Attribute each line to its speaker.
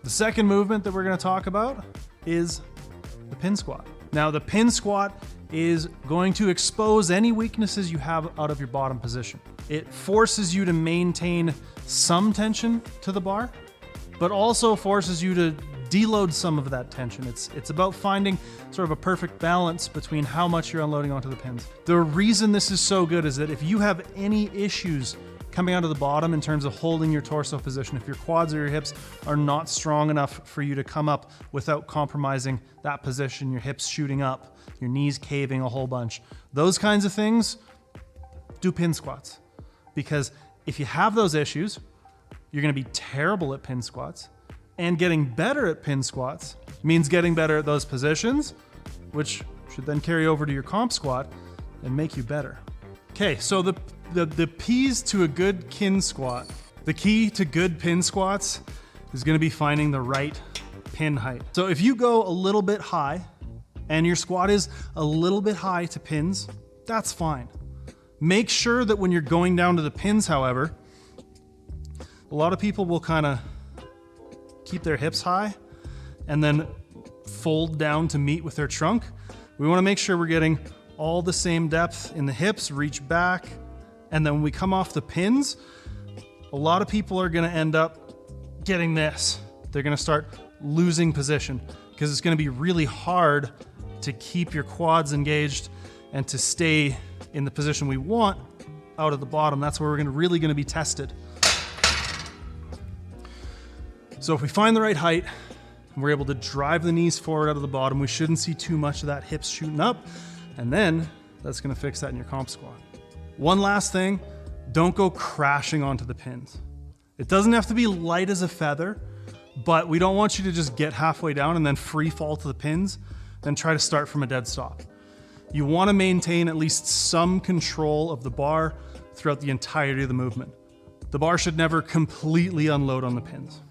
Speaker 1: The second movement that we're gonna talk about is the pin squat. Now, the pin squat is going to expose any weaknesses you have out of your bottom position. It forces you to maintain some tension to the bar, but also forces you to deload some of that tension. It's about finding sort of a perfect balance between how much you're unloading onto the pins. The reason this is so good is that if you have any issues coming out of the bottom in terms of holding your torso position, if your quads or your hips are not strong enough for you to come up without compromising that position, your hips shooting up, your knees caving a whole bunch, those kinds of things, do pin squats. Because if you have those issues, you're gonna be terrible at pin squats, and getting better at pin squats means getting better at those positions, which should then carry over to your comp squat and make you better. Okay, so the P's to a good pin squat. The key to good pin squats is gonna be finding the right pin height. So if you go a little bit high and your squat is a little bit high to pins, that's fine. Make sure that when you're going down to the pins, however, a lot of people will kind of keep their hips high and then fold down to meet with their trunk. We want to make sure we're getting all the same depth in the hips, reach back, and then when we come off the pins, a lot of people are going to end up getting this. They're going to start losing position because it's going to be really hard to keep your quads engaged and to stay in the position we want out of the bottom. That's where we're really going to be tested. So if we find the right height and we're able to drive the knees forward out of the bottom, we shouldn't see too much of that hips shooting up. And then that's gonna fix that in your comp squat. One last thing, don't go crashing onto the pins. It doesn't have to be light as a feather, but we don't want you to just get halfway down and then free fall to the pins, then try to start from a dead stop. You wanna maintain at least some control of the bar throughout the entirety of the movement. The bar should never completely unload on the pins.